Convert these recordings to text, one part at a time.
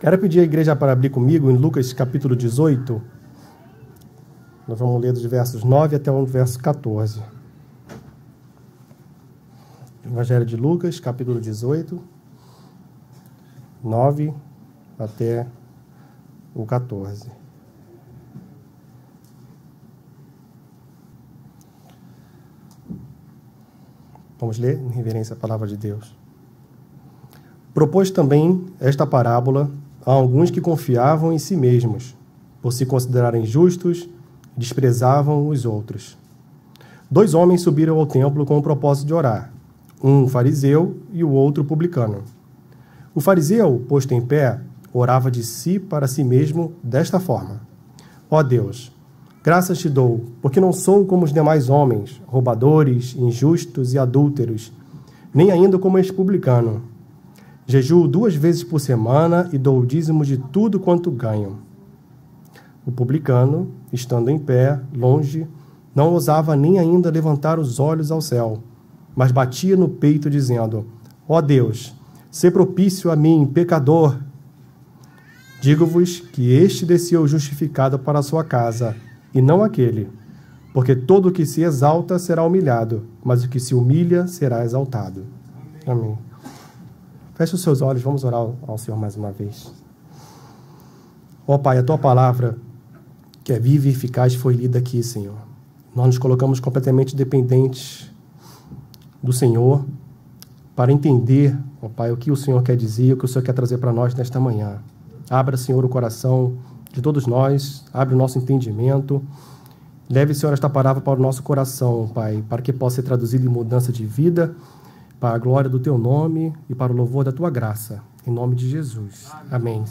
Quero pedir à igreja para abrir comigo em Lucas capítulo 18. Nós vamos ler dos versos 9 até o verso 14. Evangelho de Lucas, capítulo 18, 9 até o 14. Vamos ler em reverência à palavra de Deus. Propôs também esta parábola a alguns que confiavam em si mesmos, por se considerarem justos, e desprezavam os outros. 2 homens subiram ao templo com o propósito de orar, um fariseu e o outro publicano. O fariseu, posto em pé, orava de si para si mesmo desta forma: Ó Deus, graças te dou, porque não sou como os demais homens, roubadores, injustos e adúlteros, nem ainda como este publicano. Jejuo 2 vezes por semana e dou o dízimo de tudo quanto ganho. O publicano, estando em pé, longe, não ousava nem ainda levantar os olhos ao céu, mas batia no peito, dizendo: Ó Deus, sê propício a mim, pecador. Digo-vos que este desceu justificado para a sua casa, e não aquele, porque todo o que se exalta será humilhado, mas o que se humilha será exaltado. Amém. Feche os seus olhos, vamos orar ao Senhor mais uma vez. Ó Pai, a Tua palavra, que é viva e eficaz, foi lida aqui, Senhor. Nós nos colocamos completamente dependentes do Senhor para entender, ó Pai, o que o Senhor quer dizer, o que o Senhor quer trazer para nós nesta manhã. Abra, Senhor, o coração de todos nós, abre o nosso entendimento. Leve, Senhor, esta palavra para o nosso coração, Pai, para que possa ser traduzida em mudança de vida, para a glória do Teu nome e para o louvor da Tua graça. Em nome de Jesus. Amém.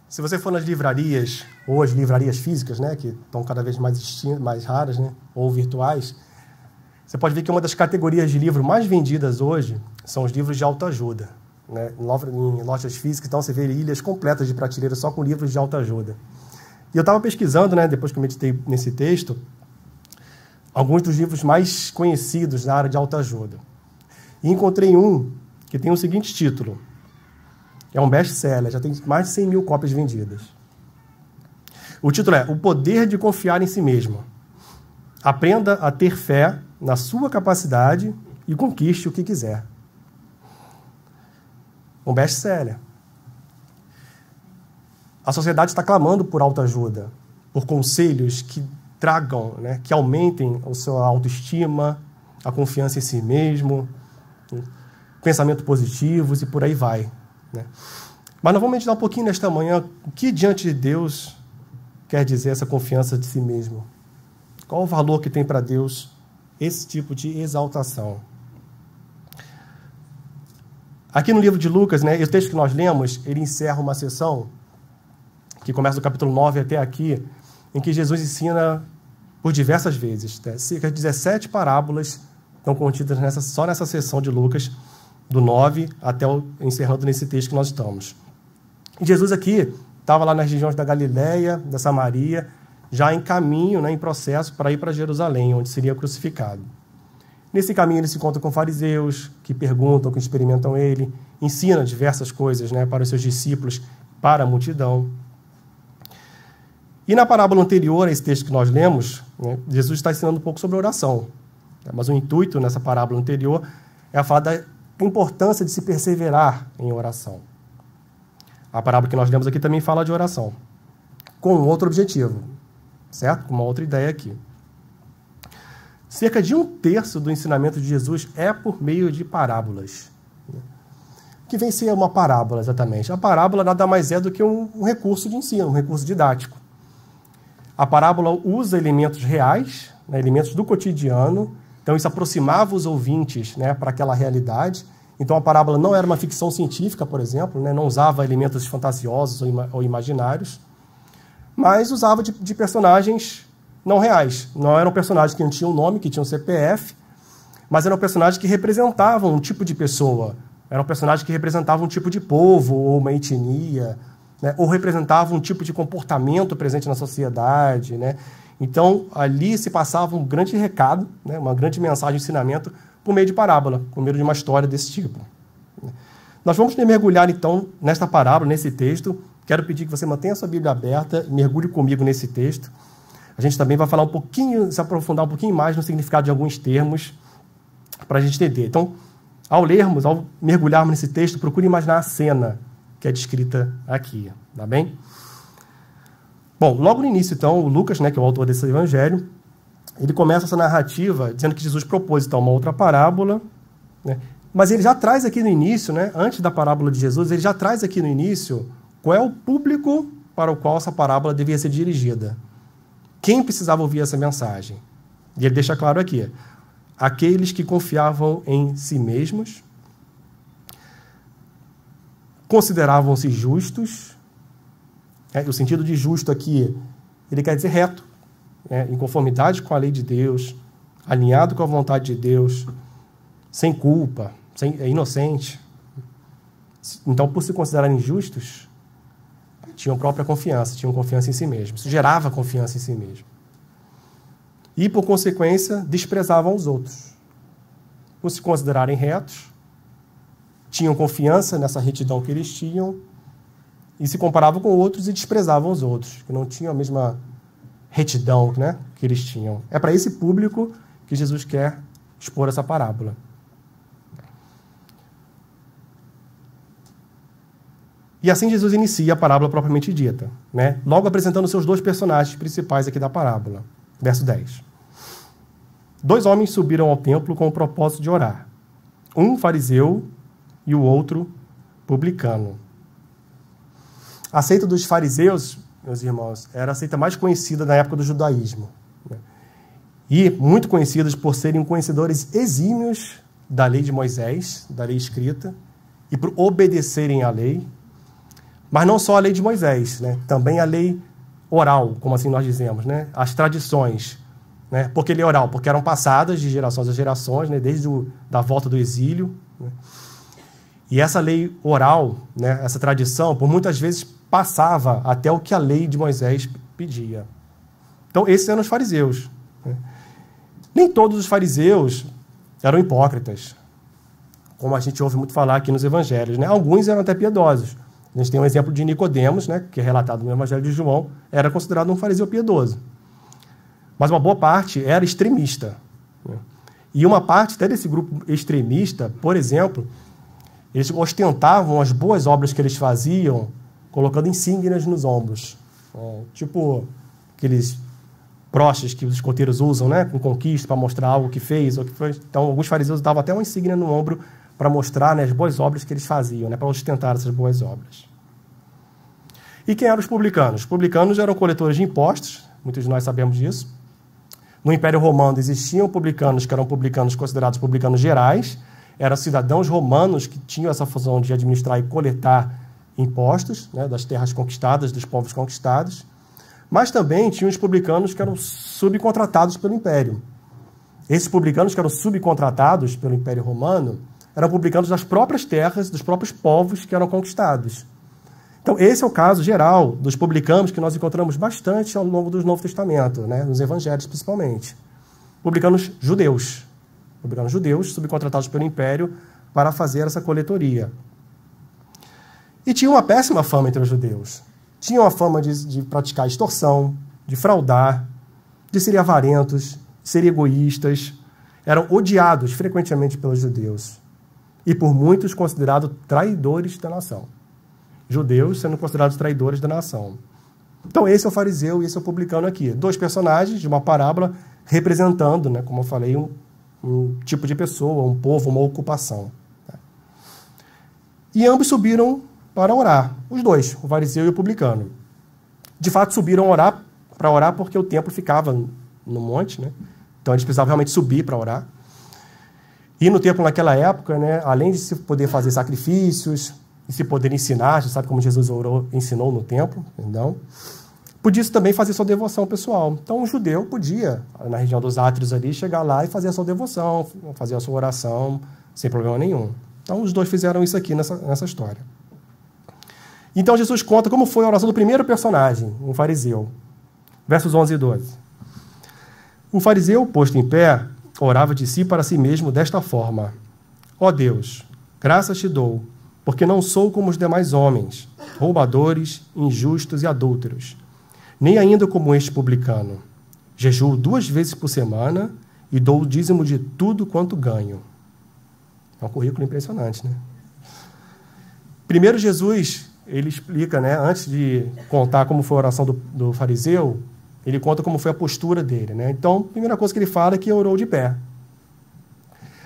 Se você for nas livrarias, ou as livrarias físicas, né, que estão cada vez mais raras, né, ou virtuais, você pode ver que uma das categorias de livro mais vendidas hoje são os livros de autoajuda. Né? Em lojas físicas, então, você vê ilhas completas de prateleira só com livros de autoajuda. E eu estava pesquisando, né, depois que eu meditei nesse texto, alguns dos livros mais conhecidos na área de autoajuda. E encontrei um que tem o seguinte título. É um best-seller, já tem mais de 100 mil cópias vendidas. O título é O Poder de Confiar em Si Mesmo. Aprenda a ter fé na sua capacidade e conquiste o que quiser. Um best-seller. A sociedade está clamando por autoajuda, por conselhos que tragam, né, que aumentem a sua autoestima, a confiança em si mesmo, pensamentos positivos e por aí vai. Né? Mas nós vamos meditar um pouquinho nesta manhã o que diante de Deus quer dizer essa confiança de si mesmo. Qual o valor que tem para Deus esse tipo de exaltação? Aqui no livro de Lucas, né, esse texto que nós lemos, ele encerra uma sessão que começa do capítulo 9 até aqui, em que Jesus ensina por diversas vezes. Né? Cerca de 17 parábolas estão contidas só nessa sessão de Lucas, do 9 até encerrando nesse texto que nós estamos. E Jesus aqui estava lá nas regiões da Galileia, da Samaria, já em caminho, né, em processo para ir para Jerusalém, onde seria crucificado. Nesse caminho ele se encontra com fariseus, que perguntam, que experimentam ele, ensina diversas coisas, né, para os seus discípulos, para a multidão. E na parábola anterior a esse texto que nós lemos, né, Jesus está ensinando um pouco sobre oração. Mas o intuito nessa parábola anterior é falar da importância de se perseverar em oração. A parábola que nós lemos aqui também fala de oração, com outro objetivo, certo? Com uma outra ideia aqui. Cerca de 1/3 do ensinamento de Jesus é por meio de parábolas. O que vem ser uma parábola, exatamente? A parábola nada mais é do que um recurso de ensino, um recurso didático. A parábola usa elementos reais, né, elementos do cotidiano, então isso aproximava os ouvintes, né, para aquela realidade. Então a parábola não era uma ficção científica, por exemplo, né, não usava elementos fantasiosos ou imaginários, mas usava de personagens não reais. Não eram personagens que não tinham nome, que tinham CPF, mas eram personagens que representavam um tipo de pessoa, eram personagens que representavam um tipo de povo ou uma etnia, né, ou representavam um tipo de comportamento presente na sociedade, né? Então, ali se passava um grande recado, né, uma grande mensagem de ensinamento por meio de parábola, por meio de uma história desse tipo. Nós vamos mergulhar, então, nesta parábola, nesse texto. Quero pedir que você mantenha a sua Bíblia aberta e mergulhe comigo nesse texto. A gente também vai falar um pouquinho, se aprofundar um pouquinho mais no significado de alguns termos para a gente entender. Então, ao lermos, ao mergulharmos nesse texto, procure imaginar a cena que é descrita aqui, tá bem? Bom, logo no início, então, o Lucas, que é o autor desse evangelho, ele começa essa narrativa dizendo que Jesus propôs, então, uma outra parábola, mas ele já traz aqui no início, antes da parábola de Jesus, ele já traz aqui no início qual é o público para o qual essa parábola devia ser dirigida. Quem precisava ouvir essa mensagem? E ele deixa claro aqui, aqueles que confiavam em si mesmos, consideravam-se justos. O sentido de justo aqui, ele quer dizer reto, em conformidade com a lei de Deus, alinhado com a vontade de Deus, sem culpa, inocente. Então, por se considerarem justos, tinham própria confiança, tinham confiança em si mesmos. Isso gerava confiança em si mesmo. E, por consequência, desprezavam os outros. Por se considerarem retos, tinham confiança nessa retidão que eles tinham e se comparavam com outros e desprezavam os outros, que não tinham a mesma retidão que eles tinham. É para esse público que Jesus quer expor essa parábola. E assim Jesus inicia a parábola propriamente dita, logo apresentando seus dois personagens principais aqui da parábola. Verso 10. 2 homens subiram ao templo com o propósito de orar. Um fariseu e o outro publicano. A seita dos fariseus, meus irmãos, era a seita mais conhecida na época do judaísmo. E muito conhecidas por serem conhecedores exímios da lei de Moisés, da lei escrita, e por obedecerem à lei. Mas não só a lei de Moisés, também a lei oral, como assim nós dizemos, as tradições. Por que lei oral? Porque eram passadas de gerações a gerações, desde da volta do exílio. E essa lei oral, essa tradição, por muitas vezes passava até o que a lei de Moisés pedia. Então, esses eram os fariseus. Nem todos os fariseus eram hipócritas, como a gente ouve muito falar aqui nos evangelhos. Alguns eram até piedosos. A gente tem um exemplo de Nicodemos, que é relatado no Evangelho de João, era considerado um fariseu piedoso. Mas uma boa parte era extremista. E uma parte até desse grupo extremista, por exemplo, eles ostentavam as boas obras que eles faziam, colocando insígnias nos ombros. Tipo aqueles broches que os escoteiros usam, com conquista, para mostrar algo que fez. Ou que foi. Então, alguns fariseus davam até uma insígnia no ombro para mostrar as boas obras que eles faziam, para ostentar essas boas obras. E quem eram os publicanos? Os publicanos eram coletores de impostos, muitos de nós sabemos disso. No Império Romano existiam publicanos que eram publicanos considerados publicanos gerais, eram cidadãos romanos que tinham essa função de administrar e coletar impostos, das terras conquistadas, dos povos conquistados, mas também tinham os publicanos que eram subcontratados pelo Império. Esses publicanos que eram subcontratados pelo Império Romano eram publicanos das próprias terras, dos próprios povos que eram conquistados. Então, esse é o caso geral dos publicanos que nós encontramos bastante ao longo do Novo Testamento, nos evangelhos principalmente. Publicanos judeus subcontratados pelo Império para fazer essa coletoria. E tinha uma péssima fama entre os judeus. Tinham a fama de praticar extorsão, de fraudar, de serem avarentos, de serem egoístas. Eram odiados frequentemente pelos judeus e por muitos considerados traidores da nação. Judeus sendo considerados traidores da nação. Então, esse é o fariseu e esse é o publicano aqui. 2 personagens de uma parábola representando, como eu falei, um tipo de pessoa, um povo, uma ocupação. E ambos subiram para orar. Os dois, o fariseu e o publicano. De fato, subiram para orar porque o templo ficava no monte, Então, eles precisavam realmente subir para orar. E no templo, naquela época, além de se poder fazer sacrifícios e se poder ensinar, você sabe como Jesus ensinou no templo, podia também fazer sua devoção pessoal. Então, o judeu podia, na região dos átrios ali, chegar lá e fazer a sua devoção, fazer a sua oração, sem problema nenhum. Então, os dois fizeram isso aqui nessa história. Então, Jesus conta como foi a oração do primeiro personagem, um fariseu. Versos 11 e 12. O fariseu, posto em pé, orava de si para si mesmo desta forma: ó Deus, graças te dou, porque não sou como os demais homens, roubadores, injustos e adúlteros, nem ainda como este publicano. Jejuo 2 vezes por semana e dou o dízimo de tudo quanto ganho. É um currículo impressionante, né? Primeiro, Jesus, ele explica, né, antes de contar como foi a oração do fariseu, ele conta como foi a postura dele, né? Então, a primeira coisa que ele fala é que orou de pé.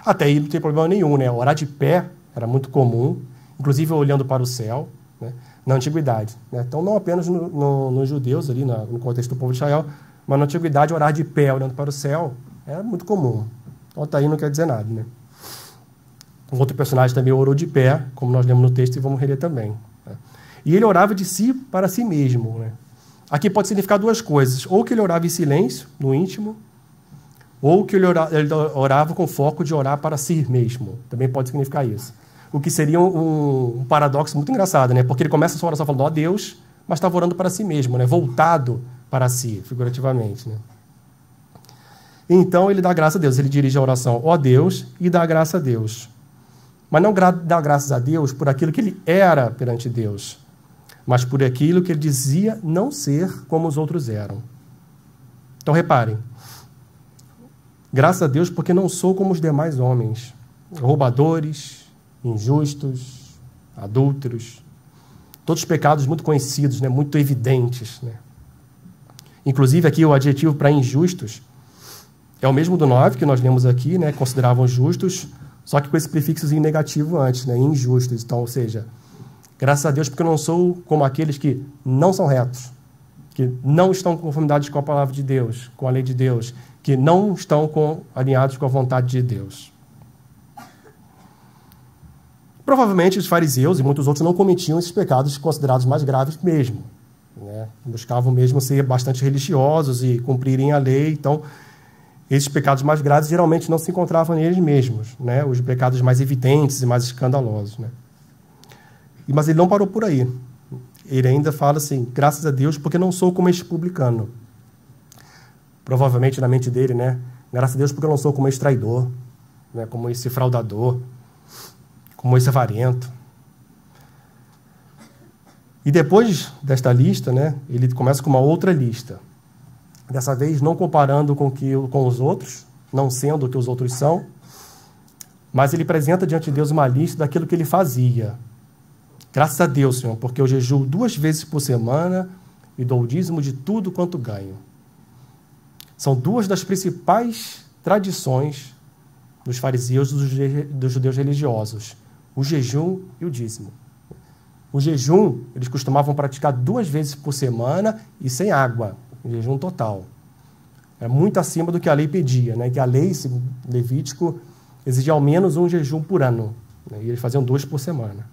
Até aí não tem problema nenhum, né? Orar de pé era muito comum, inclusive olhando para o céu, né, na antiguidade, né? Então, não apenas nos judeus, ali no contexto do povo de Israel, mas na antiguidade, orar de pé, olhando para o céu, era muito comum. Então, até aí não quer dizer nada, né? Um outro personagem também orou de pé, como nós lemos no texto e vamos reler também, né? E ele orava de si para si mesmo, né? Aqui pode significar 2 coisas: ou que ele orava em silêncio, no íntimo, ou que ele orava com foco de orar para si mesmo. Também pode significar isso. O que seria um paradoxo muito engraçado, né? Porque ele começa a sua oração falando, ó Deus, mas estava orando para si mesmo, né? Voltado para si, figurativamente, né? Então, ele dá graça a Deus. Ele dirige a oração, ó Deus, e dá graça a Deus. Mas não dá graças a Deus por aquilo que ele era perante Deus, mas por aquilo que ele dizia não ser como os outros eram. Então, reparem. Graças a Deus porque não sou como os demais homens, roubadores, injustos, adúlteros, todos pecados muito conhecidos, né, muito evidentes, né? Inclusive, aqui o adjetivo para injustos é o mesmo do 9, que nós lemos aqui, né, consideravam justos, só que com esse prefixozinho negativo antes, né, injustos. Então, ou seja, graças a Deus porque eu não sou como aqueles que não são retos, que não estão em conformidade com a palavra de Deus, com a lei de Deus, que não estão alinhados com a vontade de Deus. Provavelmente os fariseus e muitos outros não cometiam esses pecados considerados mais graves mesmo, né? Buscavam mesmo ser bastante religiosos e cumprirem a lei. Então, esses pecados mais graves geralmente não se encontravam neles mesmos, né? Os pecados mais evidentes e mais escandalosos, né? Mas ele não parou por aí. Ele ainda fala assim, graças a Deus, porque não sou como este publicano. Provavelmente na mente dele, né? Graças a Deus porque eu não sou como esse traidor, né? Como esse fraudador, como esse avarento. E depois desta lista, né? Ele começa com uma outra lista. Dessa vez não comparando com os outros, não sendo o que os outros são, mas ele apresenta diante de Deus uma lista daquilo que ele fazia. Graças a Deus, Senhor, porque eu jejuo 2 vezes por semana e dou o dízimo de tudo quanto ganho. São 2 das principais tradições dos fariseus e dos judeus religiosos: o jejum e o dízimo. O jejum, eles costumavam praticar 2 vezes por semana e sem água, em jejum total. É muito acima do que a lei pedia, né? Que a lei, segundo Levítico, exigia ao menos um jejum por ano, né? E eles faziam 2 por semana.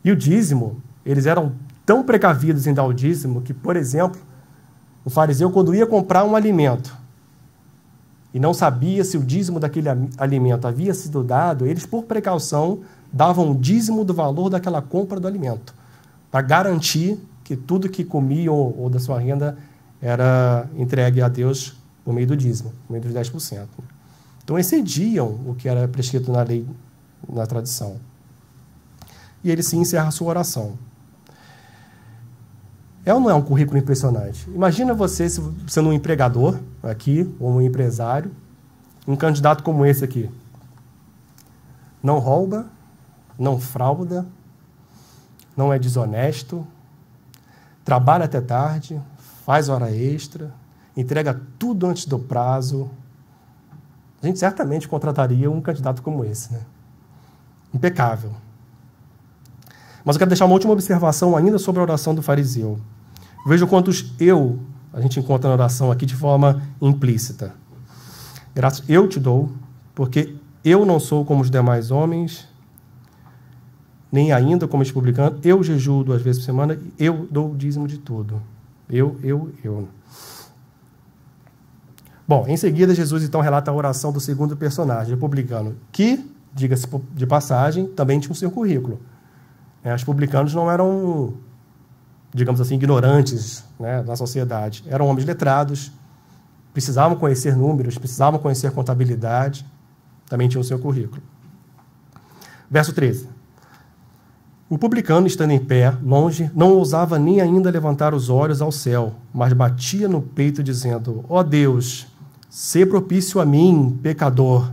E o dízimo, eles eram tão precavidos em dar o dízimo que, por exemplo, o fariseu, quando ia comprar um alimento e não sabia se o dízimo daquele alimento havia sido dado, eles, por precaução, davam o dízimo do valor daquela compra do alimento, para garantir que tudo que comiam ou da sua renda era entregue a Deus por meio do dízimo, por meio dos 10%. Então, excediam o que era prescrito na lei, na tradição. E ele sim encerra a sua oração. É ou não é um currículo impressionante? Imagina você sendo um empregador aqui, ou um empresário, um candidato como esse aqui. Não rouba, não frauda, não é desonesto, trabalha até tarde, faz hora extra, entrega tudo antes do prazo. A gente certamente contrataria um candidato como esse, né? Impecável. Mas eu quero deixar uma última observação ainda sobre a oração do fariseu. Veja quantos a gente encontra na oração aqui de forma implícita. Graças eu te dou, porque eu não sou como os demais homens, nem ainda como este publicano, eu jejuo 2 vezes por semana, eu dou o dízimo de tudo. Eu. Bom, em seguida, Jesus então relata a oração do segundo personagem, o publicano, que, diga-se de passagem, também tinha um seu currículo. Os publicanos não eram, digamos assim, ignorantes, né, da sociedade. Eram homens letrados, precisavam conhecer números, precisavam conhecer contabilidade, também tinham o seu currículo. Verso 13. O publicano, estando em pé, longe, não ousava nem ainda levantar os olhos ao céu, mas batia no peito, dizendo: ó Deus, sê propício a mim, pecador.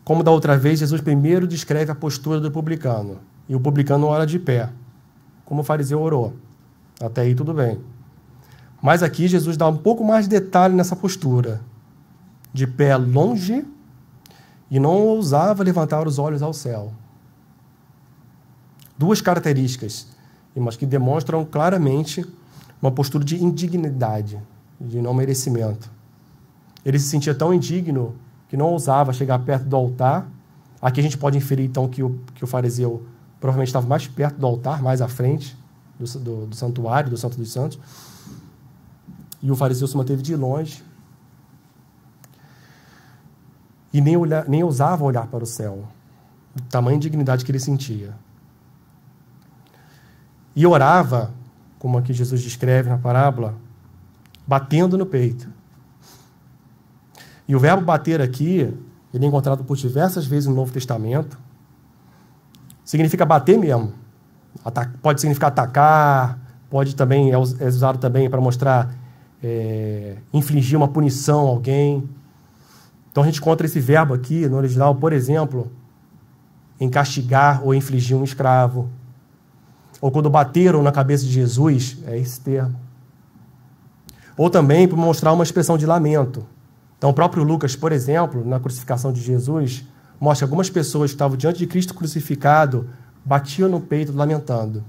Como da outra vez, Jesus primeiro descreve a postura do publicano, e o publicano ora de pé, como o fariseu orou. Até aí tudo bem. Mas aqui Jesus dá um pouco mais de detalhe nessa postura. De pé longe, e não ousava levantar os olhos ao céu. Duas características, mas que demonstram claramente uma postura de indignidade, de não merecimento. Ele se sentia tão indigno que não ousava chegar perto do altar. Aqui a gente pode inferir, então, que o fariseu provavelmente estava mais perto do altar, mais à frente do santuário, do Santo dos Santos. E o fariseu se manteve de longe e nem ousava olhar para o céu. Tamanha indignidade que ele sentia. E orava, como aqui Jesus descreve na parábola, batendo no peito. E o verbo bater aqui, ele é encontrado por diversas vezes no Novo Testamento. Significa bater mesmo. Pode significar atacar, pode também, é usado também para mostrar, infligir uma punição a alguém. Então a gente encontra esse verbo aqui no original, por exemplo, em castigar ou infligir um escravo. Ou quando bateram na cabeça de Jesus, é esse termo. Ou também para mostrar uma expressão de lamento. Então o próprio Lucas, por exemplo, na crucificação de Jesus, mostra que algumas pessoas que estavam diante de Cristo crucificado batiam no peito lamentando.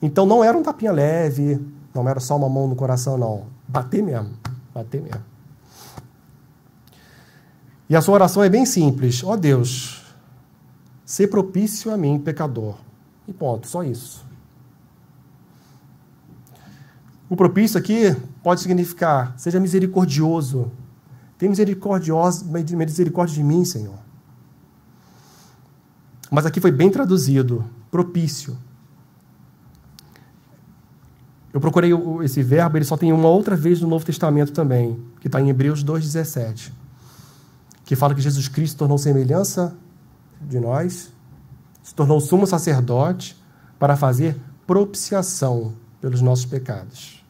Então não era um tapinha leve, não era só uma mão no coração, não. Bater mesmo, bater mesmo. E a sua oração é bem simples. Ó Deus, sê propício a mim, pecador. E ponto, só isso. O propício aqui pode significar: seja misericordioso. Tem misericórdia de mim, Senhor. Mas aqui foi bem traduzido, propício. Eu procurei esse verbo, ele só tem uma outra vez no Novo Testamento também, que está em Hebreus 2,17, que fala que Jesus Cristo tornou semelhança de nós, se tornou sumo sacerdote para fazer propiciação pelos nossos pecados.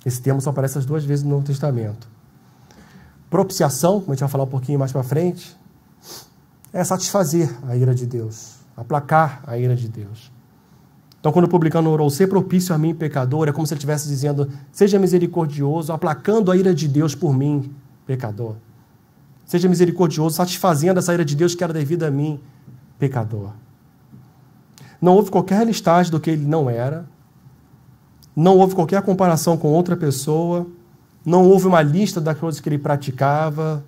Esse termo só aparece as duas vezes no Novo Testamento. Propiciação, como a gente vai falar um pouquinho mais para frente, é satisfazer a ira de Deus, aplacar a ira de Deus. Então, quando o publicano orou, ser propício a mim, pecador, é como se ele estivesse dizendo: seja misericordioso, aplacando a ira de Deus por mim, pecador. Seja misericordioso, satisfazendo essa ira de Deus que era devida a mim, pecador. Não houve qualquer listagem do que ele não era, não houve qualquer comparação com outra pessoa, não houve uma lista das coisas que ele praticava,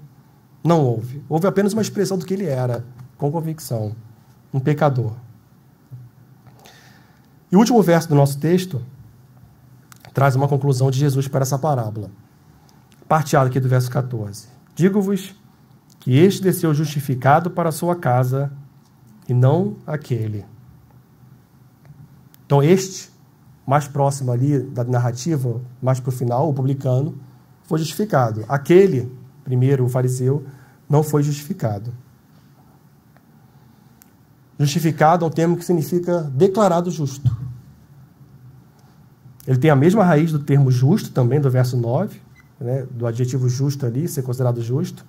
não houve. Houve apenas uma expressão do que ele era, com convicção, um pecador. E o último verso do nosso texto traz uma conclusão de Jesus para essa parábola. Parteado aqui do verso 14. Digo-vos que este desceu justificado para a sua casa e não aquele. Então este, mais próximo ali da narrativa, mais para o final, o publicano, foi justificado. Aquele, primeiro o fariseu, não foi justificado. Justificado é um termo que significa declarado justo. Ele tem a mesma raiz do termo justo também, do verso 9, né, do adjetivo justo ali, ser considerado justo.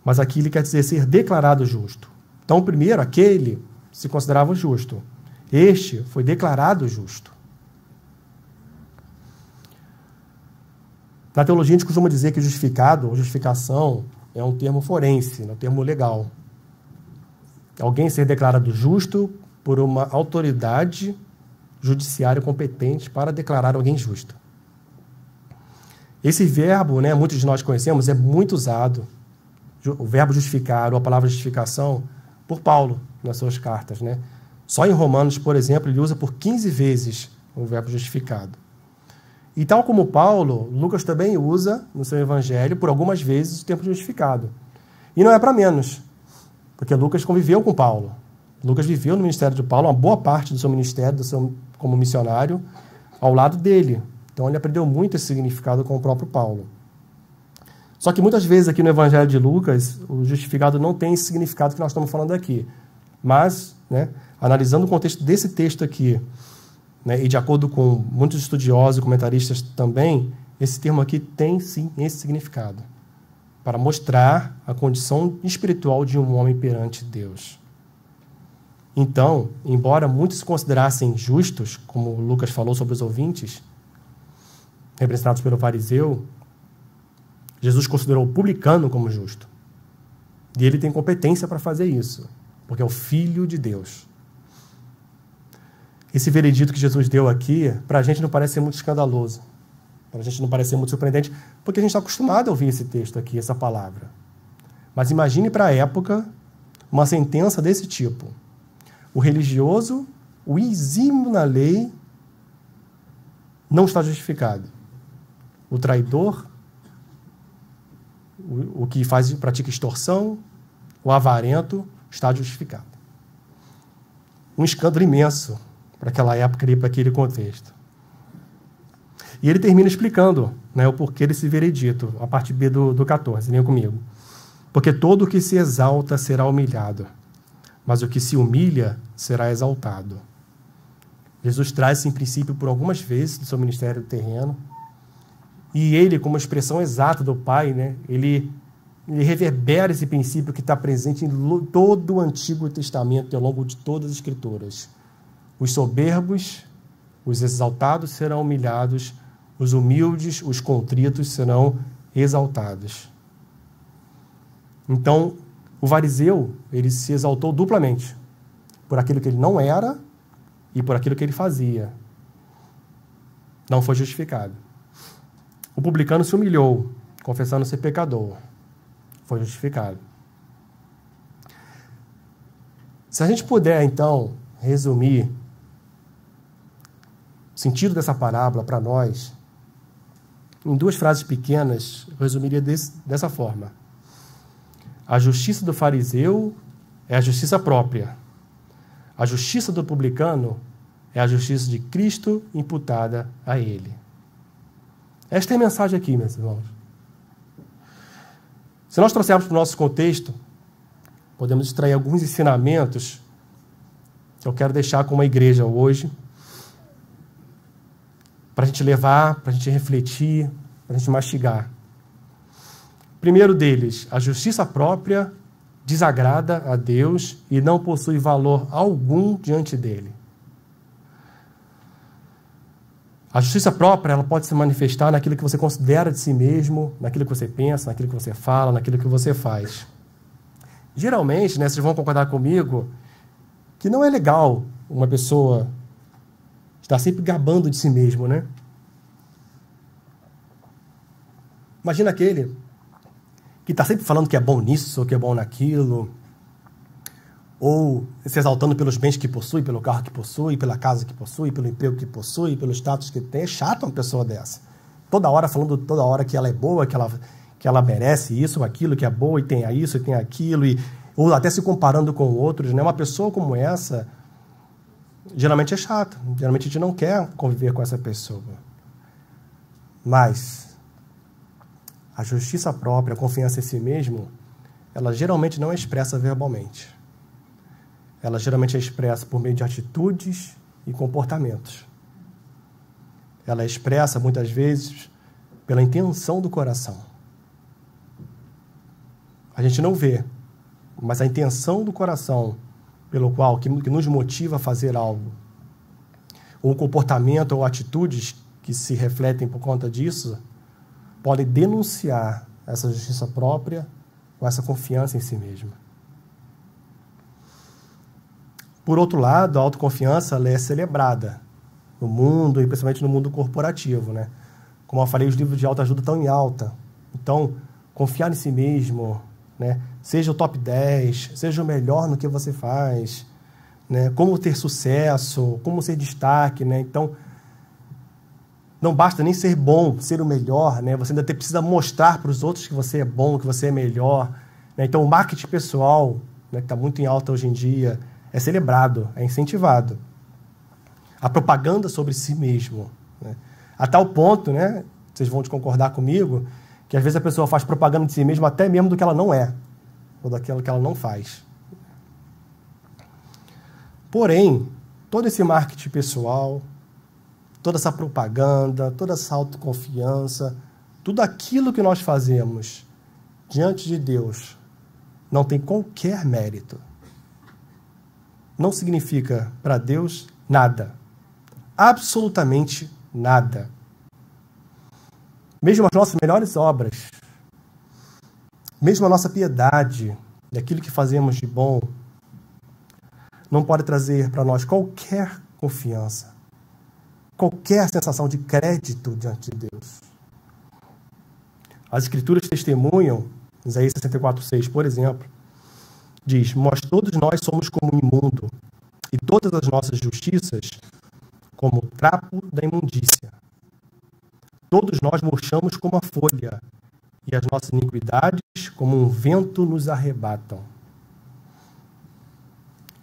Mas aqui ele quer dizer ser declarado justo. Então, primeiro, aquele se considerava justo. Este foi declarado justo. Na teologia, a gente costuma dizer que justificado ou justificação é um termo forense, é um termo legal. Alguém ser declarado justo por uma autoridade judiciária competente para declarar alguém justo. Esse verbo, né, muitos de nós conhecemos, é muito usado, o verbo justificar ou a palavra justificação, por Paulo nas suas cartas, né? Só em Romanos, por exemplo, ele usa por 15 vezes o verbo justificado. E tal como Paulo, Lucas também usa no seu evangelho, por algumas vezes, o termo justificado. E não é para menos, porque Lucas conviveu com Paulo. Lucas viveu no ministério de Paulo, uma boa parte do seu ministério, como missionário, ao lado dele. Então ele aprendeu muito esse significado com o próprio Paulo. Só que muitas vezes aqui no Evangelho de Lucas, o justificado não tem esse significado que nós estamos falando aqui. Mas, né, analisando o contexto desse texto aqui, né, e de acordo com muitos estudiosos e comentaristas também, esse termo aqui tem sim esse significado, para mostrar a condição espiritual de um homem perante Deus. Então, embora muitos se considerassem justos, como Lucas falou sobre os ouvintes, representados pelo fariseu, Jesus considerou o publicano como justo. E ele tem competência para fazer isso, porque é o Filho de Deus. Esse veredito que Jesus deu aqui, para a gente não parece ser muito escandaloso, para a gente não parece ser muito surpreendente, porque a gente está acostumado a ouvir esse texto aqui, essa palavra. Mas imagine para a época uma sentença desse tipo. O religioso, o exímio na lei, não está justificado. O traidor, o que pratica extorsão, o avarento, está justificado. Um escândalo imenso para aquela época e para aquele contexto. E ele termina explicando, né, o porquê desse veredito, a parte B do 14, venha comigo. Porque todo o que se exalta será humilhado, mas o que se humilha será exaltado. Jesus traz esse princípio por algumas vezes do seu ministério terreno, e ele, como expressão exata do Pai, né, ele reverbera esse princípio que está presente em todo o Antigo Testamento e ao longo de todas as Escrituras. Os soberbos, os exaltados serão humilhados, os humildes, os contritos serão exaltados. Então, o fariseu, ele se exaltou duplamente, por aquilo que ele não era e por aquilo que ele fazia. Não foi justificado. O publicano se humilhou, confessando ser pecador. Foi justificado. Se a gente puder, então, resumir o sentido dessa parábola para nós, em duas frases pequenas, eu resumiria dessa forma. A justiça do fariseu é a justiça própria. A justiça do publicano é a justiça de Cristo imputada a ele. Esta é a mensagem aqui, meus irmãos. Se nós trouxermos para o nosso contexto, podemos extrair alguns ensinamentos que eu quero deixar com a igreja hoje, para a gente levar, para a gente refletir, para a gente mastigar. Primeiro deles, a justiça própria desagrada a Deus e não possui valor algum diante dele. A justiça própria, ela pode se manifestar naquilo que você considera de si mesmo, naquilo que você pensa, naquilo que você fala, naquilo que você faz. Geralmente, né, vocês vão concordar comigo que não é legal uma pessoa estar sempre gabando de si mesmo, né? Imagina aquele que está sempre falando que é bom nisso, ou que é bom naquilo, ou se exaltando pelos bens que possui, pelo carro que possui, pela casa que possui, pelo emprego que possui, pelo status que tem. É chato uma pessoa dessa. Toda hora falando toda hora que ela é boa, que ela merece isso ou aquilo, que é boa e tem isso e tem aquilo, ou até se comparando com outros, né? Uma pessoa como essa geralmente é chata. Geralmente a gente não quer conviver com essa pessoa. Mas a justiça própria, a confiança em si mesmo, ela geralmente não é expressa verbalmente. Ela geralmente é expressa por meio de atitudes e comportamentos. Ela é expressa, muitas vezes, pela intenção do coração. A gente não vê, mas a intenção do coração, pelo qual, que nos motiva a fazer algo, ou comportamento ou atitudes que se refletem por conta disso, podem denunciar essa justiça própria ou essa confiança em si mesma. Por outro lado, a autoconfiança ela é celebrada no mundo, e principalmente no mundo corporativo, né? Como eu falei, os livros de autoajuda estão em alta. Então, confiar em si mesmo, né? Seja o top 10, seja o melhor no que você faz, né? Como ter sucesso, como ser destaque, né? Então, não basta nem ser bom, ser o melhor, né? Você ainda precisa mostrar para os outros que você é bom, que você é melhor, né? Então, o marketing pessoal, né, que está muito em alta hoje em dia, é celebrado, é incentivado. A propaganda sobre si mesmo, né? A tal ponto, né, vocês vão concordar comigo, que às vezes a pessoa faz propaganda de si mesma até mesmo do que ela não é, ou daquilo que ela não faz. Porém, todo esse marketing pessoal, toda essa propaganda, toda essa autoconfiança, tudo aquilo que nós fazemos diante de Deus não tem qualquer mérito. Não significa para Deus nada. Absolutamente nada. Mesmo as nossas melhores obras, mesmo a nossa piedade, daquilo que fazemos de bom, não pode trazer para nós qualquer confiança, qualquer sensação de crédito diante de Deus. As Escrituras testemunham, Isaías 64:6, por exemplo, diz: "Mas todos nós somos como imundo, e todas as nossas justiças como o trapo da imundícia. Todos nós murchamos como a folha, e as nossas iniquidades como um vento nos arrebatam."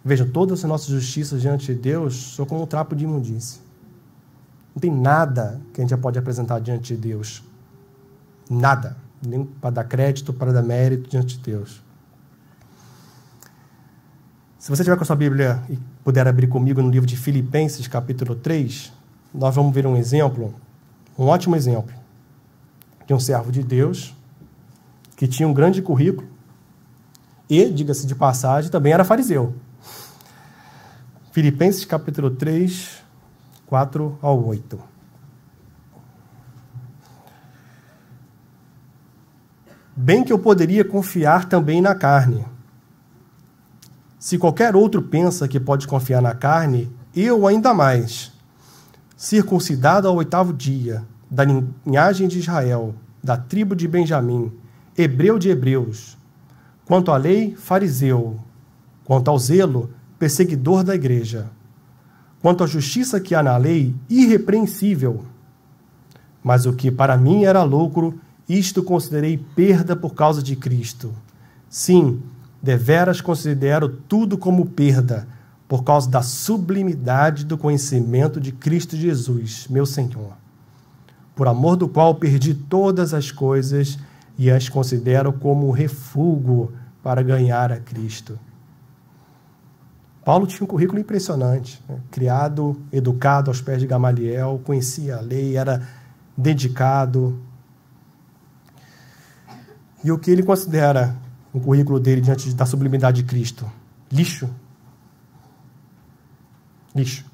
Vejam, todas as nossas justiças diante de Deus são como um trapo de imundícia. Não tem nada que a gente já pode apresentar diante de Deus. Nada. Nem para dar crédito, para dar mérito diante de Deus. Se você tiver com a sua Bíblia e puder abrir comigo no livro de Filipenses, capítulo 3, nós vamos ver um exemplo, um ótimo exemplo, de um servo de Deus que tinha um grande currículo e, diga-se de passagem, também era fariseu. Filipenses, capítulo 3, 4 ao 8. "Bem que eu poderia confiar também na carne. Se qualquer outro pensa que pode confiar na carne, eu ainda mais. Circuncidado ao 8º dia, da linhagem de Israel, da tribo de Benjamim, hebreu de hebreus. Quanto à lei, fariseu. Quanto ao zelo, perseguidor da igreja. Quanto à justiça que há na lei, irrepreensível. Mas o que para mim era lucro, isto considerei perda por causa de Cristo. Sim, deveras considero tudo como perda, por causa da sublimidade do conhecimento de Cristo Jesus, meu Senhor, por amor do qual perdi todas as coisas e as considero como refúgio para ganhar a Cristo." Paulo tinha um currículo impressionante, né? Criado, educado aos pés de Gamaliel, conhecia a lei, era dedicado. E o que ele considera o currículo dele diante da sublimidade de Cristo? Lixo. Lixo.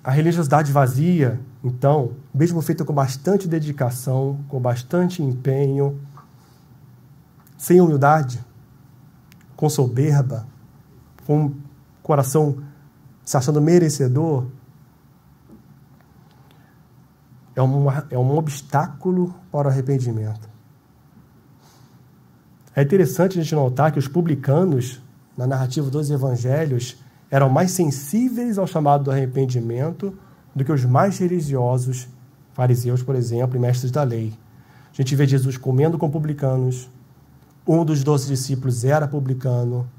A religiosidade vazia, então, mesmo feita com bastante dedicação, com bastante empenho, sem humildade, com soberba, com um coração se achando merecedor, é um obstáculo para o arrependimento. É interessante a gente notar que os publicanos, na narrativa dos evangelhos, eram mais sensíveis ao chamado do arrependimento do que os mais religiosos, fariseus, por exemplo, e mestres da lei. A gente vê Jesus comendo com publicanos, um dos 12 discípulos era publicano.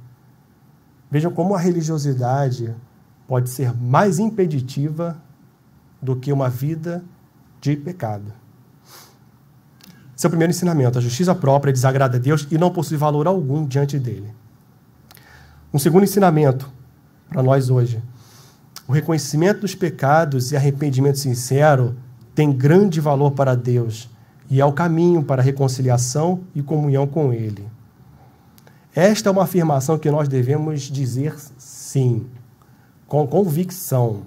Vejam como a religiosidade pode ser mais impeditiva do que uma vida de pecado. Esse é o primeiro ensinamento. A justiça própria desagrada a Deus e não possui valor algum diante dele. Um segundo ensinamento para nós hoje. O reconhecimento dos pecados e arrependimento sincero tem grande valor para Deus e é o caminho para a reconciliação e comunhão com Ele. Esta é uma afirmação que nós devemos dizer sim, com convicção,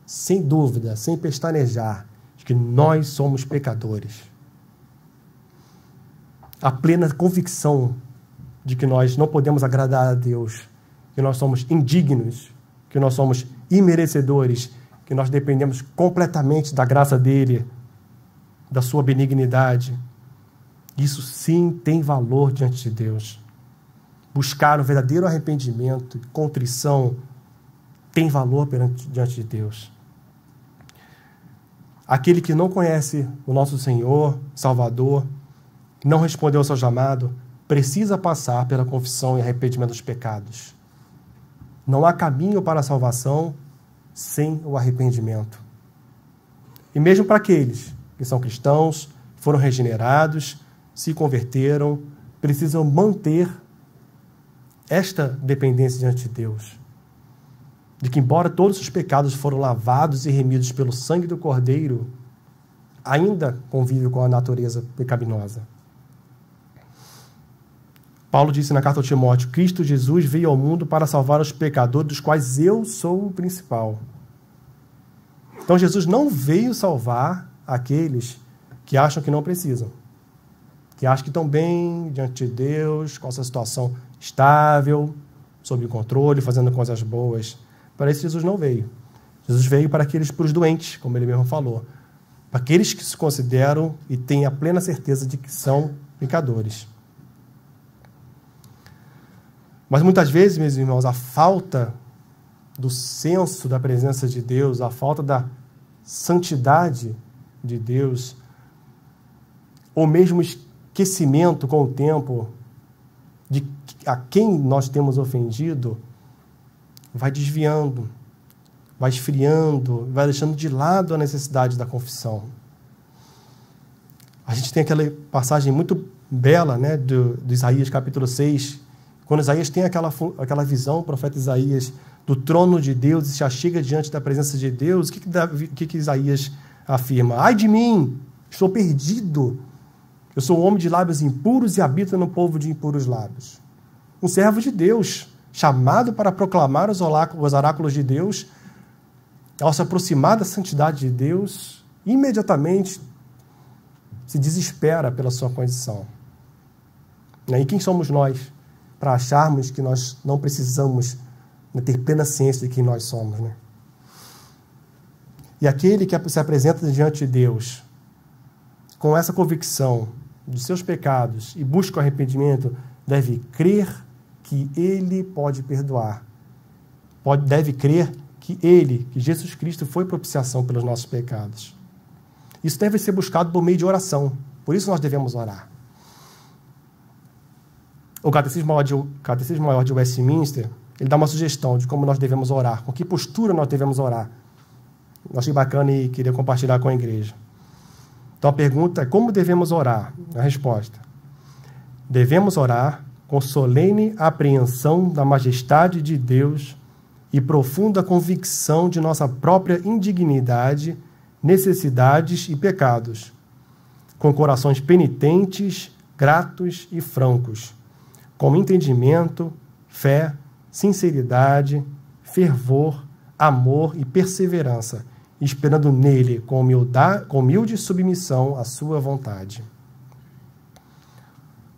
sem dúvida, sem pestanejar, de que nós somos pecadores. A plena convicção de que nós não podemos agradar a Deus, que nós somos indignos, que nós somos imerecedores, que nós dependemos completamente da graça dele, da sua benignidade. Isso sim tem valor diante de Deus. Buscar o verdadeiro arrependimento e contrição tem valor diante de Deus. Aquele que não conhece o nosso Senhor, Salvador, não respondeu ao seu chamado, precisa passar pela confissão e arrependimento dos pecados. Não há caminho para a salvação sem o arrependimento. E mesmo para aqueles que são cristãos, foram regenerados, se converteram, precisam manter esta dependência diante de Deus. De que, embora todos os pecados foram lavados e remidos pelo sangue do Cordeiro, ainda convive com a natureza pecaminosa. Paulo disse na carta ao Timóteo: Cristo Jesus veio ao mundo para salvar os pecadores, dos quais eu sou o principal. Então Jesus não veio salvar aqueles que acham que não precisam, que acham que estão bem diante de Deus, com essa situação estável, sob controle, fazendo coisas boas. Para isso Jesus não veio. Jesus veio para os doentes, como ele mesmo falou, para aqueles que se consideram e têm a plena certeza de que são pecadores. Mas muitas vezes, meus irmãos, a falta do senso da presença de Deus, a falta da santidade de Deus, ou mesmo esquecimento com o tempo de a quem nós temos ofendido, vai desviando, vai esfriando, vai deixando de lado a necessidade da confissão. A gente tem aquela passagem muito bela, né, do Isaías capítulo 6, quando Isaías tem aquela visão, o profeta Isaías, do trono de Deus e se achega diante da presença de Deus. O que Isaías afirma? Ai de mim, estou perdido. Eu sou um homem de lábios impuros e habito no povo de impuros lábios. Um servo de Deus, chamado para proclamar os oráculos de Deus, ao se aproximar da santidade de Deus, imediatamente se desespera pela sua condição. E quem somos nós para acharmos que nós não precisamos ter plena ciência de quem nós somos, né? E aquele que se apresenta diante de Deus com essa convicção dos seus pecados e busca o arrependimento, deve crer que Ele pode perdoar. Deve crer que Jesus Cristo, foi propiciação pelos nossos pecados. Isso deve ser buscado por meio de oração. Por isso nós devemos orar. O Catecismo Maior de Westminster, ele dá uma sugestão de como nós devemos orar, com que postura nós devemos orar. Eu achei bacana e queria compartilhar com a igreja. Então a pergunta é: como devemos orar? A resposta: devemos orar com solene apreensão da majestade de Deus e profunda convicção de nossa própria indignidade, necessidades e pecados, com corações penitentes, gratos e francos, com entendimento, fé, sinceridade, fervor, amor e perseverança, esperando nele com humilde submissão à sua vontade.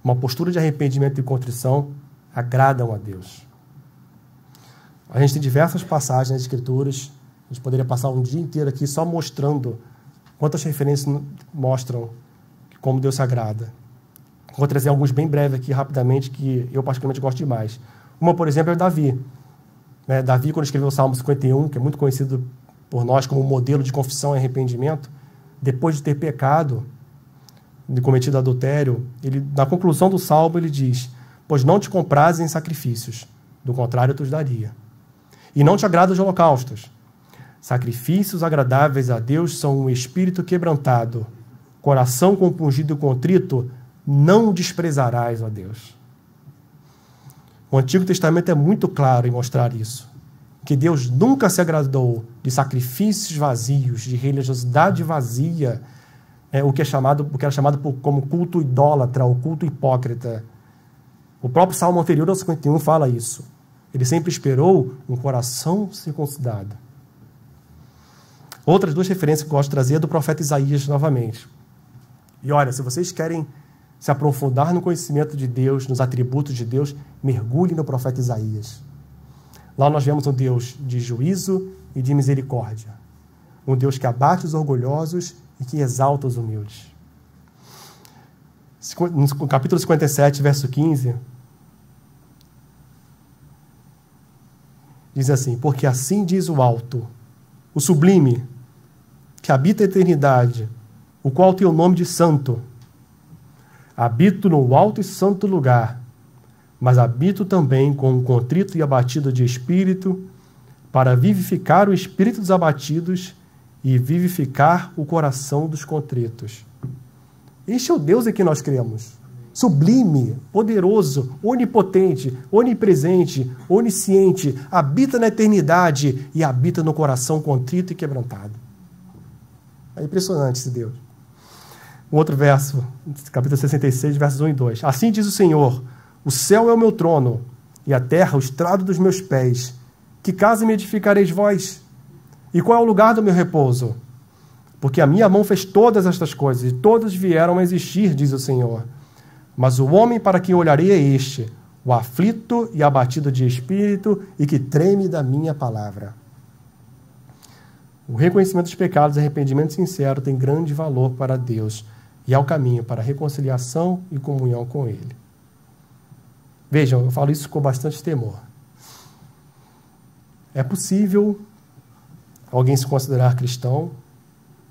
Uma postura de arrependimento e contrição agradam a Deus. A gente tem diversas passagens nas Escrituras, a gente poderia passar um dia inteiro aqui só mostrando quantas referências mostram como Deus se agrada. Vou trazer alguns bem breves aqui, rapidamente, que eu particularmente gosto demais. Uma, por exemplo, é Davi. Davi, quando escreveu o Salmo 51, que é muito conhecido por nós como modelo de confissão e arrependimento, depois de ter pecado, de cometido adultério, na conclusão do Salmo, ele diz: pois não te comprazes em sacrifícios, do contrário, eu te os daria. E não te agrada os holocaustos. Sacrifícios agradáveis a Deus são um espírito quebrantado, coração compungido e contrito, não desprezarás, ó Deus. O Antigo Testamento é muito claro em mostrar isso, que Deus nunca se agradou de sacrifícios vazios, de religiosidade vazia, o que era chamado como culto idólatra, ou culto hipócrita. O próprio Salmo anterior ao 51 fala isso. Ele sempre esperou um coração circuncidado. Outras duas referências que eu gosto de trazer é do profeta Isaías novamente. E olha, se vocês querem se aprofundar no conhecimento de Deus, nos atributos de Deus, mergulhe no profeta Isaías. Lá nós vemos um Deus de juízo e de misericórdia. Um Deus que abate os orgulhosos e que exalta os humildes. No capítulo 57, verso 15, diz assim: porque assim diz o alto, o sublime, que habita a eternidade, o qual tem o nome de santo. Habito no alto e santo lugar, mas habito também com um contrito e abatido de espírito, para vivificar o espírito dos abatidos e vivificar o coração dos contritos. Este é o Deus em que nós cremos. Sublime, poderoso, onipotente, onipresente, onisciente, habita na eternidade e habita no coração contrito e quebrantado. É impressionante esse Deus. Um outro verso, capítulo 66, versos 1 e 2. Assim diz o Senhor, o céu é o meu trono e a terra o estrado dos meus pés. Que casa me edificareis vós? E qual é o lugar do meu repouso? Porque a minha mão fez todas estas coisas e todas vieram a existir, diz o Senhor. Mas o homem para quem olharei é este, o aflito e abatido de espírito e que treme da minha palavra. O reconhecimento dos pecados e arrependimento sincero tem grande valor para Deus e é o caminho para a reconciliação e comunhão com Ele. Vejam, eu falo isso com bastante temor. É possível alguém se considerar cristão,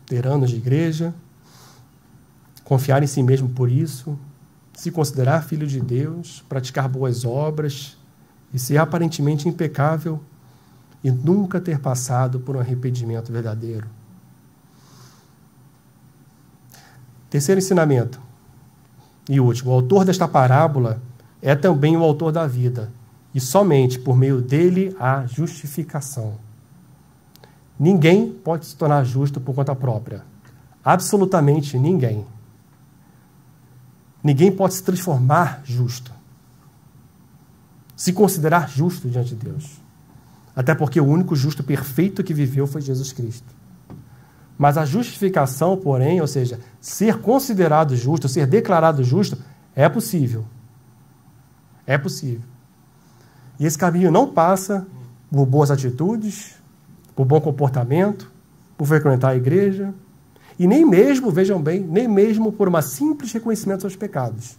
ter anos de igreja, confiar em si mesmo por isso, se considerar filho de Deus, praticar boas obras e ser aparentemente impecável e nunca ter passado por um arrependimento verdadeiro. Terceiro ensinamento e último. O autor desta parábola é também o autor da vida e somente por meio dele há justificação. Ninguém pode se tornar justo por conta própria. Absolutamente ninguém. Ninguém pode se transformar justo. Se considerar justo diante de Deus. Até porque o único justo perfeito que viveu foi Jesus Cristo. Mas a justificação, porém, ou seja, ser considerado justo, ser declarado justo, é possível. É possível. E esse caminho não passa por boas atitudes, por bom comportamento, por frequentar a igreja, e nem mesmo, vejam bem, nem mesmo por um simples reconhecimento dos seus pecados.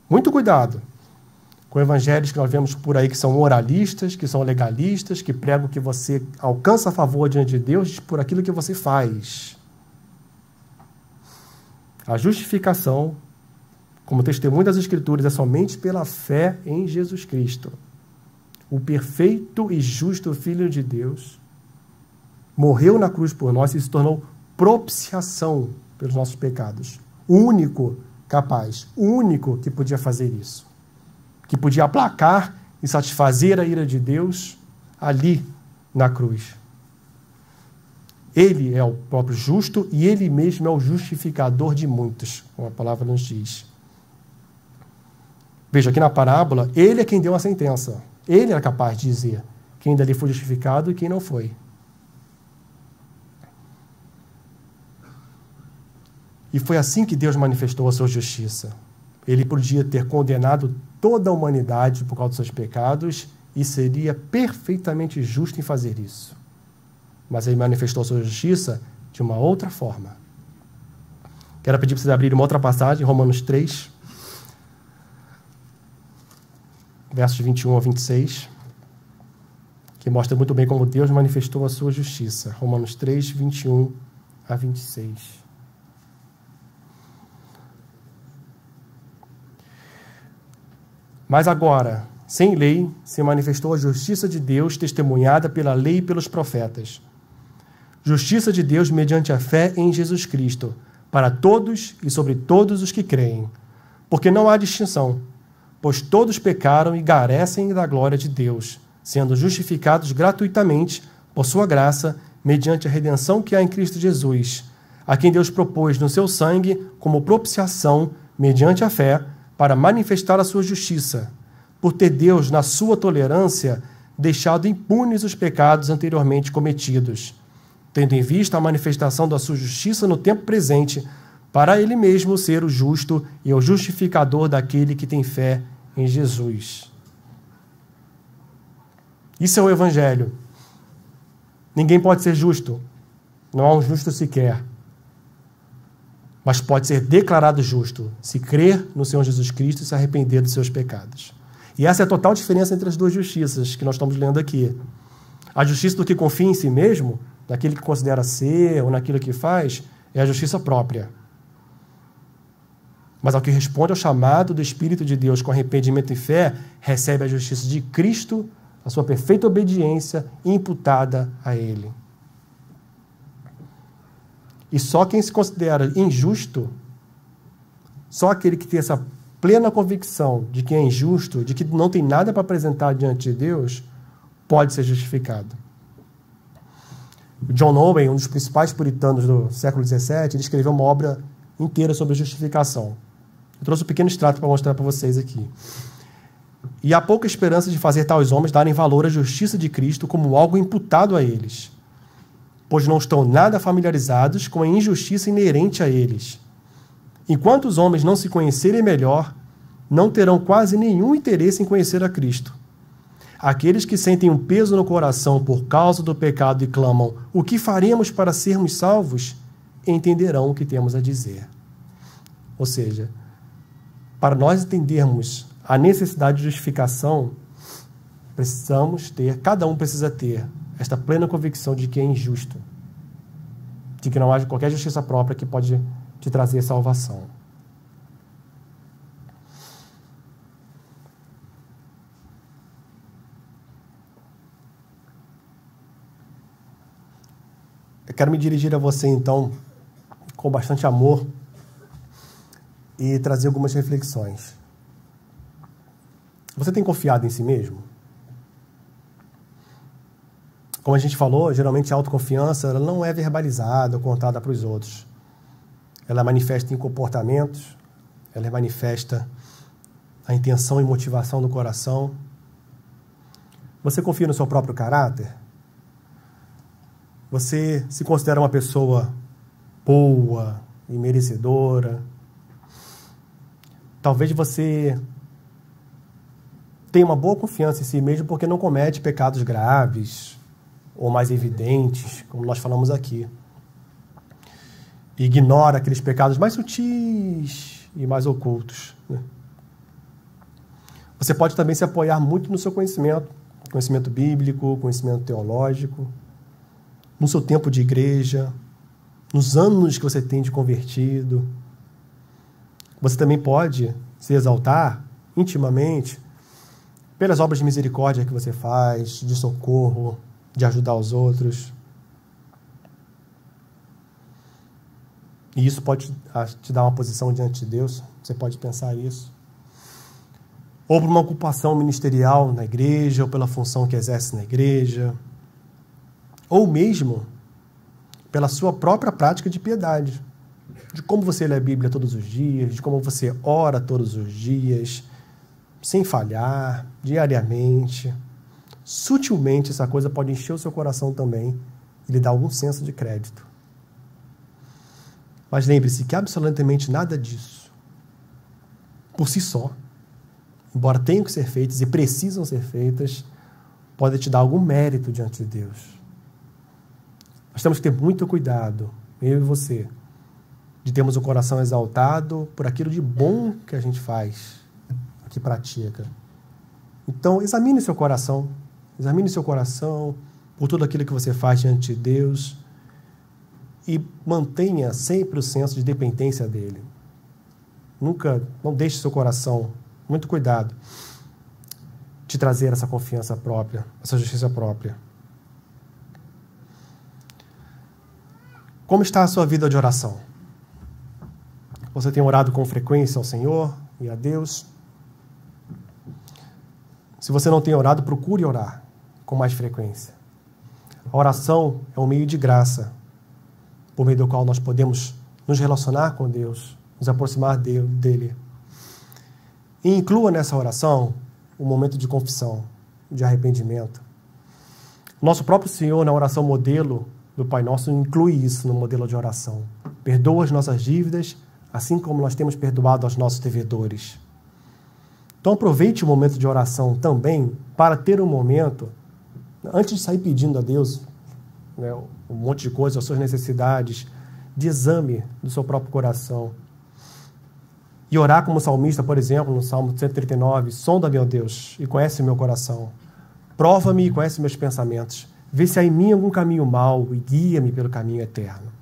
Muito cuidado com evangelhos que nós vemos por aí que são moralistas, que são legalistas, que pregam que você alcança favor diante de Deus por aquilo que você faz. A justificação, como testemunho das Escrituras, é somente pela fé em Jesus Cristo. O perfeito e justo Filho de Deus morreu na cruz por nós e se tornou propiciação pelos nossos pecados. O único capaz, o único que podia fazer isso. Que podia aplacar e satisfazer a ira de Deus ali na cruz. Ele é o próprio justo e ele mesmo é o justificador de muitos, como a palavra nos diz. Veja, aqui na parábola, ele é quem deu a sentença. Ele era capaz de dizer quem dali foi justificado e quem não foi. E foi assim que Deus manifestou a sua justiça. Ele podia ter condenado toda a humanidade por causa dos seus pecados e seria perfeitamente justo em fazer isso. Mas ele manifestou a sua justiça de uma outra forma. Quero pedir para vocês abrirem uma outra passagem, Romanos 3, versos 21 a 26, que mostra muito bem como Deus manifestou a sua justiça. Romanos 3, 21 a 26. Mas agora, sem lei, se manifestou a justiça de Deus, testemunhada pela lei e pelos profetas. Justiça de Deus mediante a fé em Jesus Cristo, para todos e sobre todos os que creem. Porque não há distinção, pois todos pecaram e carecem da glória de Deus, sendo justificados gratuitamente por sua graça, mediante a redenção que há em Cristo Jesus, a quem Deus propôs no seu sangue como propiciação, mediante a fé, para manifestar a sua justiça, por ter Deus, na sua tolerância, deixado impunes os pecados anteriormente cometidos, tendo em vista a manifestação da sua justiça no tempo presente, para ele mesmo ser o justo e o justificador daquele que tem fé em Jesus. Isso é o Evangelho. Ninguém pode ser justo. Não há um justo sequer. Mas pode ser declarado justo se crer no Senhor Jesus Cristo e se arrepender dos seus pecados. E essa é a total diferença entre as duas justiças que nós estamos lendo aqui. A justiça do que confia em si mesmo, naquilo que considera ser ou naquilo que faz, é a justiça própria. Mas ao que responde ao chamado do Espírito de Deus com arrependimento e fé, recebe a justiça de Cristo, a sua perfeita obediência imputada a ele. E só quem se considera injusto, só aquele que tem essa plena convicção de que é injusto, de que não tem nada para apresentar diante de Deus, pode ser justificado. John Owen, um dos principais puritanos do século XVII, ele escreveu uma obra inteira sobre justificação. Eu trouxe um pequeno extrato para mostrar para vocês aqui. E há pouca esperança de fazer tais homens darem valor à justiça de Cristo como algo imputado a eles, pois não estão nada familiarizados com a injustiça inerente a eles. Enquanto os homens não se conhecerem melhor, não terão quase nenhum interesse em conhecer a Cristo. Aqueles que sentem um peso no coração por causa do pecado e clamam: o que faremos para sermos salvos? Entenderão o que temos a dizer. Ou seja, para nós entendermos a necessidade de justificação, cada um precisa ter esta plena convicção de que é injusto, de que não há qualquer justiça própria que pode te trazer salvação. Eu quero me dirigir a você, então, com bastante amor e trazer algumas reflexões. Você tem confiado em si mesmo? Como a gente falou, geralmente a autoconfiança ela não é verbalizada ou contada para os outros. Ela manifesta em comportamentos, ela manifesta a intenção e motivação do coração. Você confia no seu próprio caráter? Você se considera uma pessoa boa e merecedora? Talvez você tenha uma boa confiança em si mesmo porque não comete pecados graves ou mais evidentes, como nós falamos aqui. E ignora aqueles pecados mais sutis e mais ocultos, né? Você pode também se apoiar muito no seu conhecimento bíblico, conhecimento teológico, no seu tempo de igreja, nos anos que você tem de convertido. Você também pode se exaltar intimamente pelas obras de misericórdia que você faz, de socorro, de ajudar os outros. E isso pode te dar uma posição diante de Deus. Você pode pensar isso. Ou por uma ocupação ministerial na igreja, ou pela função que exerce na igreja. Ou mesmo pela sua própria prática de piedade. De como você lê a Bíblia todos os dias, de como você ora todos os dias, sem falhar, diariamente. Sutilmente, essa coisa pode encher o seu coração também e lhe dar algum senso de crédito. Mas lembre-se que absolutamente nada disso, por si só, embora tenham que ser feitas e precisam ser feitas, pode te dar algum mérito diante de Deus. Nós temos que ter muito cuidado, eu e você, de termos o coração exaltado por aquilo de bom que a gente faz, que pratica. Então, examine seu coração por tudo aquilo que você faz diante de Deus e mantenha sempre o senso de dependência dele. Não deixe seu coração, muito cuidado, te trazer essa confiança própria, essa justiça própria. Como está a sua vida de oração? Você tem orado com frequência ao Senhor e a Deus? Se você não tem orado, procure orar com mais frequência. A oração é um meio de graça, por meio do qual nós podemos nos relacionar com Deus, nos aproximar dele. E inclua nessa oração um momento de confissão, de arrependimento. Nosso próprio Senhor, na oração modelo do Pai Nosso, inclui isso no modelo de oração. Perdoa as nossas dívidas, assim como nós temos perdoado aos nossos devedores. Então aproveite o momento de oração também para ter um momento, antes de sair pedindo a Deus, né, um monte de coisas, as suas necessidades, de exame do seu próprio coração. E orar como salmista, por exemplo, no Salmo 139, sonda-me, ó Deus, e conhece o meu coração. Prova-me e conhece meus pensamentos. Vê se há em mim algum caminho mau e guia-me pelo caminho eterno.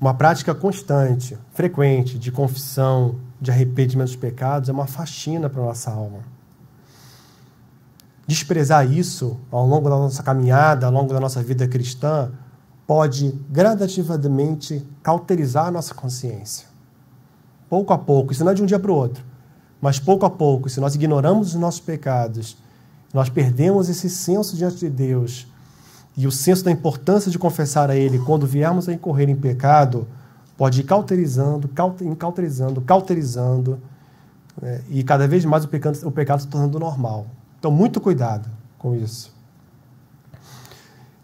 Uma prática constante, frequente, de confissão, de arrependimento dos pecados, é uma faxina para a nossa alma. Desprezar isso ao longo da nossa caminhada, ao longo da nossa vida cristã, pode gradativamente cauterizar a nossa consciência. Pouco a pouco, isso não é de um dia para o outro, mas pouco a pouco, se nós ignoramos os nossos pecados, nós perdemos esse senso diante de Deus e o senso da importância de confessar a Ele quando viermos a incorrer em pecado, pode ir cauterizando, e cada vez mais o pecado se tornando normal. Então, muito cuidado com isso.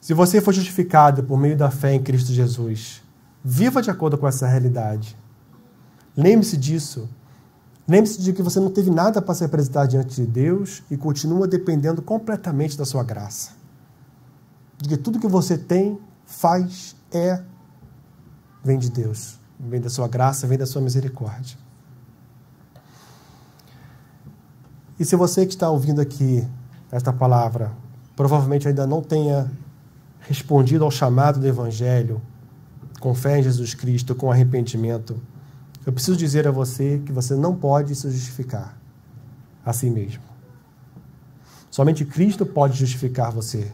Se você for justificado por meio da fé em Cristo Jesus, viva de acordo com essa realidade. Lembre-se disso. Lembre-se de que você não teve nada para se apresentar diante de Deus e continua dependendo completamente da sua graça. De que tudo que você tem, faz, vem de Deus. Vem da sua graça, vem da sua misericórdia. E se você que está ouvindo aqui esta palavra, provavelmente ainda não tenha respondido ao chamado do Evangelho, com fé em Jesus Cristo, com arrependimento, eu preciso dizer a você que você não pode se justificar a si mesmo. Somente Cristo pode justificar você.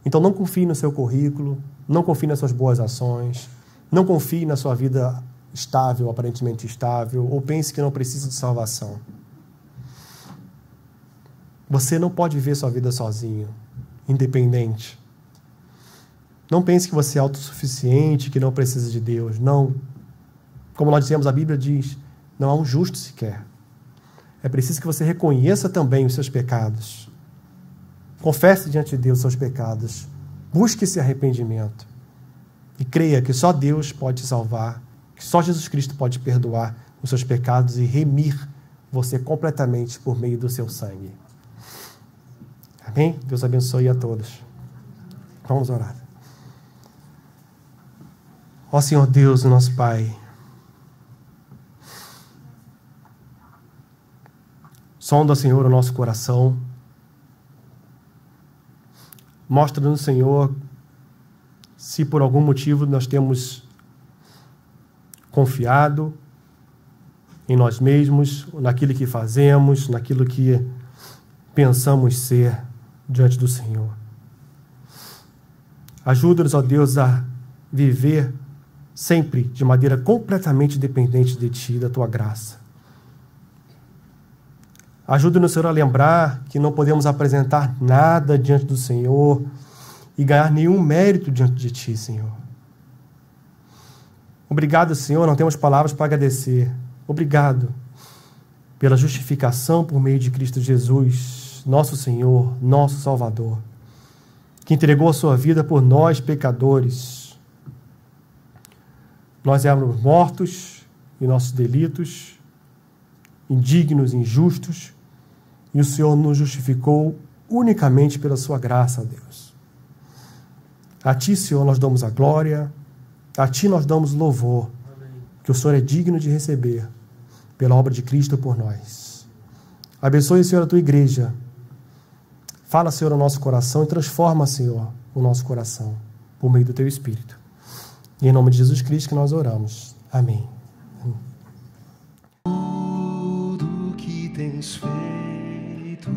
Então não confie no seu currículo, não confie nas suas boas ações, não confie na sua vida estável, aparentemente estável, ou pense que não precisa de salvação. Você não pode viver sua vida sozinho, independente. Não pense que você é autossuficiente, que não precisa de Deus. Não. Como nós dizemos, a Bíblia diz, não há um justo sequer. É preciso que você reconheça também os seus pecados. Confesse diante de Deus os seus pecados. Busque esse arrependimento. E creia que só Deus pode te salvar, que só Jesus Cristo pode perdoar os seus pecados e remir você completamente por meio do seu sangue. Amém? Deus abençoe a todos. Vamos orar. Ó Senhor Deus, nosso Pai, sonda, Senhor, o nosso coração. Mostra-nos, Senhor, se por algum motivo nós temos confiado em nós mesmos, naquilo que fazemos, naquilo que pensamos ser diante do Senhor. Ajuda-nos, ó Deus, a viver sempre de maneira completamente dependente de Ti, da Tua graça. Ajuda-nos, Senhor, a lembrar que não podemos apresentar nada diante do Senhor e ganhar nenhum mérito diante de Ti, Senhor. Obrigado, Senhor, não temos palavras para agradecer. Obrigado pela justificação por meio de Cristo Jesus, nosso Senhor, nosso Salvador, que entregou a sua vida por nós, pecadores. Nós éramos mortos em nossos delitos, indignos, injustos, e o Senhor nos justificou unicamente pela sua graça, Deus. A Ti, Senhor, nós damos a glória, a Ti nós damos louvor, que o Senhor é digno de receber pela obra de Cristo por nós. Abençoe, Senhor, a Tua igreja. Fala, Senhor, ao nosso coração e transforma, Senhor, o nosso coração por meio do Teu Espírito. E em nome de Jesus Cristo que nós oramos. Amém. Tudo que tens feito,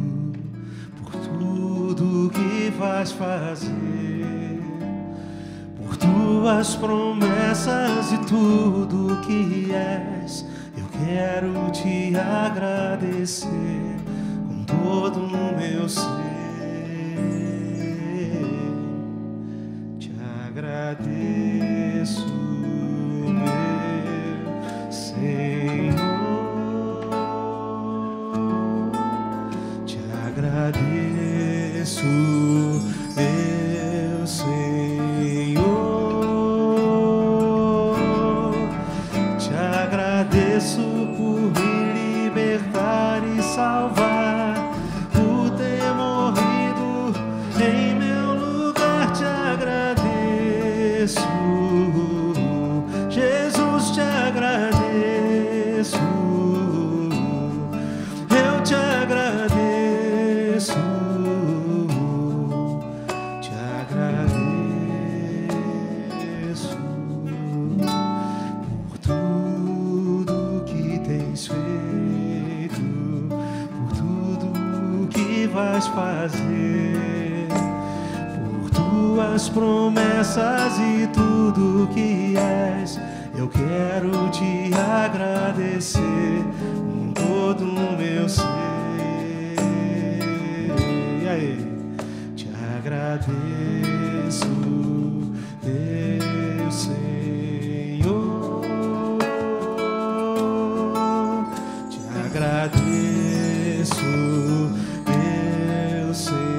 por tudo que vais fazer, por Tuas promessas e tudo que és, eu quero Te agradecer com todo o meu ser. Te agradeço, meu Senhor. Te agradeço, meu Senhor. Te agradeço por me libertar e salvar, por ter morrido em meu lugar. Te agradeço, Jesus, te agradeço. Eu te agradeço, te agradeço. vais fazer, por tuas promessas e tudo que és. Eu quero te agradecer com todo o meu ser. E aí? Te agradeço, Deus Senhor. Te agradeço, Deus Senhor.